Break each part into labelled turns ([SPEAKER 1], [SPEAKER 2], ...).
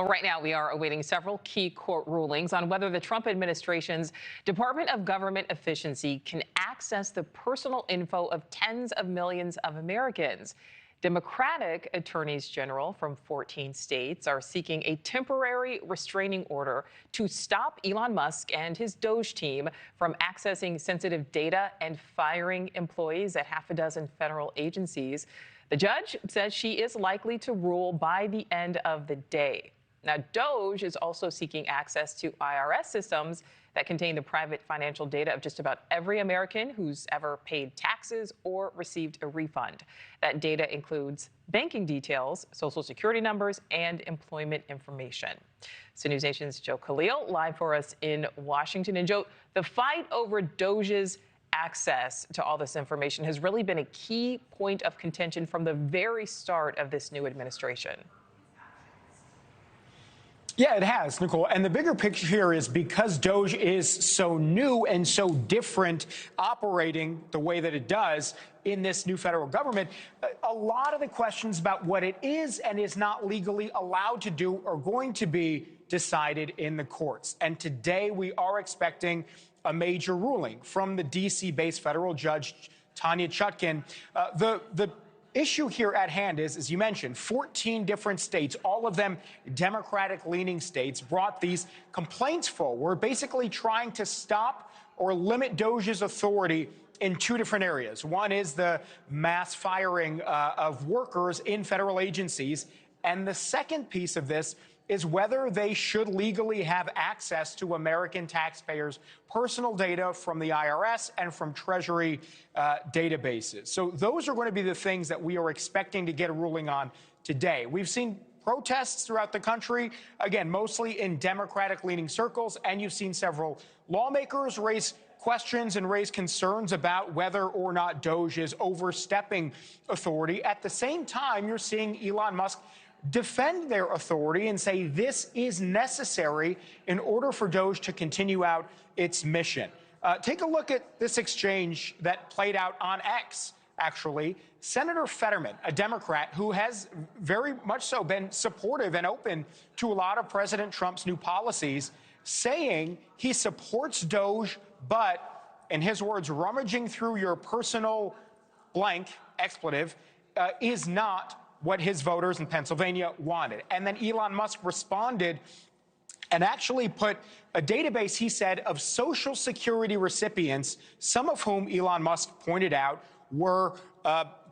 [SPEAKER 1] Well, right now we are awaiting several key court rulings on whether the Trump administration's Department of Government Efficiency can access the personal info of tens of millions of Americans. Democratic attorneys general from 14 states are seeking a temporary restraining order to stop Elon Musk and his DOGE team from accessing sensitive data and firing employees at half a dozen federal agencies. The judge says she is likely to rule by the end of the day. Now, DOGE is also seeking access to IRS systems that contain the private financial data of just about every American who's ever paid taxes or received a refund. That data includes banking details, social security numbers, and employment information. So NewsNation's Khalil live for us in Washington. And Joe, the fight over DOGE's access to all this information has really been a key point of contention from the very start of this new administration.
[SPEAKER 2] Yeah, it has, Nichole. And the bigger picture here is because DOGE is so new and so different operating the way that it does in this new federal government, a lot of the questions about what it is and is not legally allowed to do are going to be decided in the courts. And today we are expecting a major ruling from the D.C.-based federal judge, Tanya Chutkan. The issue here at hand is, as you mentioned, 14 different states, all of them Democratic-leaning states, brought these complaints forward, basically trying to stop or limit DOGE's authority in two different areas. One is the mass firing of workers in federal agencies, and the second piece of this is whether they should legally have access to American taxpayers' personal data from the IRS and from Treasury databases. So those are going to be the things that we are expecting to get a ruling on today. We've seen protests throughout the country, again, mostly in Democratic-leaning circles, and you've seen several lawmakers raise questions and raise concerns about whether or not DOGE is overstepping authority. At the same time, you're seeing Elon Musk defend their authority and say this is necessary in order for DOGE to continue out its mission. Take a look at this exchange that played out on X, actually. Senator Fetterman, a Democrat who has very much so been supportive and open to a lot of President Trump's new policies, saying he supports DOGE, but, in his words, rummaging through your personal blank expletive is not what his voters in Pennsylvania wanted. And then Elon Musk responded and actually put a database, he said, of Social Security recipients, some of whom Elon Musk pointed out were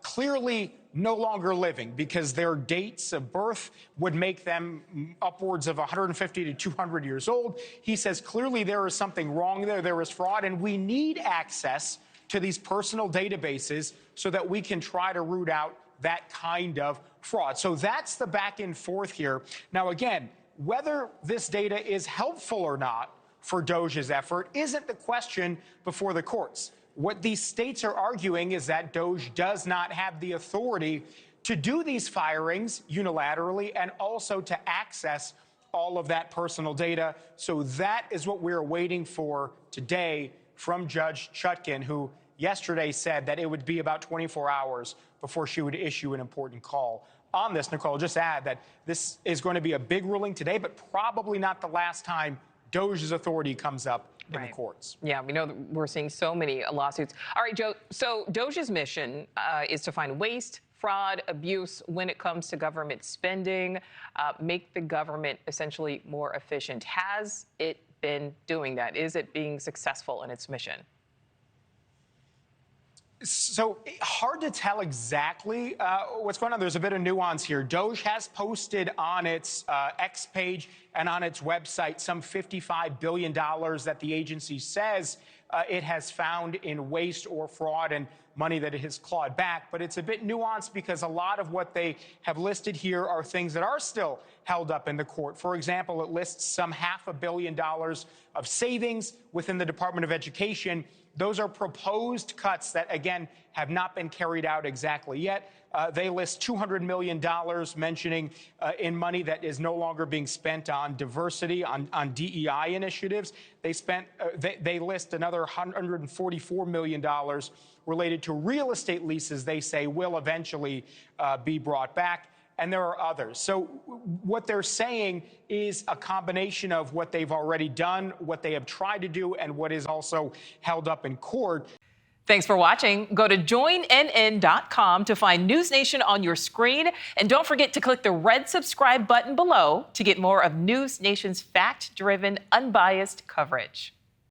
[SPEAKER 2] clearly no longer living because their dates of birth would make them upwards of 150 to 200 years old. He says clearly there is something wrong there. There is fraud, and we need access to these personal databases so that we can try to root out that kind of fraud. So that's the back and forth here. Now, again, whether this data is helpful or not for DOGE's effort isn't the question before the courts. What these states are arguing is that DOGE does not have the authority to do these firings unilaterally and also to access all of that personal data. So that is what we're waiting for today from Judge Chutkan, who yesterday said that it would be about 24 hours before she would issue an important call on this. Nichole, just add that this is going to be a big ruling today, but probably not the last time DOGE's authority comes up in the courts.
[SPEAKER 1] Yeah, we know that we're seeing so many lawsuits. All right, Joe, so DOGE's mission is to find waste, fraud, abuse when it comes to government spending, make the government essentially more efficient. Has it been doing that? Is it being successful in its mission?
[SPEAKER 2] So hard to tell exactly what's going on. There's a bit of nuance here. DOGE has posted on its X page and on its website some $55 billion that the agency says it has found in waste or fraud and money that it has clawed back. But it's a bit nuanced because a lot of what they have listed here are things that are still held up in the court. For example, it lists some $500 million of savings within the Department of Education. Those are proposed cuts that, again, have not been carried out exactly yet. They list $200 million, mentioning in money that is no longer being spent on diversity, on DEI initiatives. They list another $144 million related to real estate leases they say will eventually be brought back. and there are others. So what they're saying is a combination of what they've already done, what they have tried to do, and what is also held up in court.
[SPEAKER 1] Thanks for watching. Go to joinnn.com to find NewsNation on your screen. And don't forget to click the red subscribe button below to get more of NewsNation's fact-driven, unbiased coverage.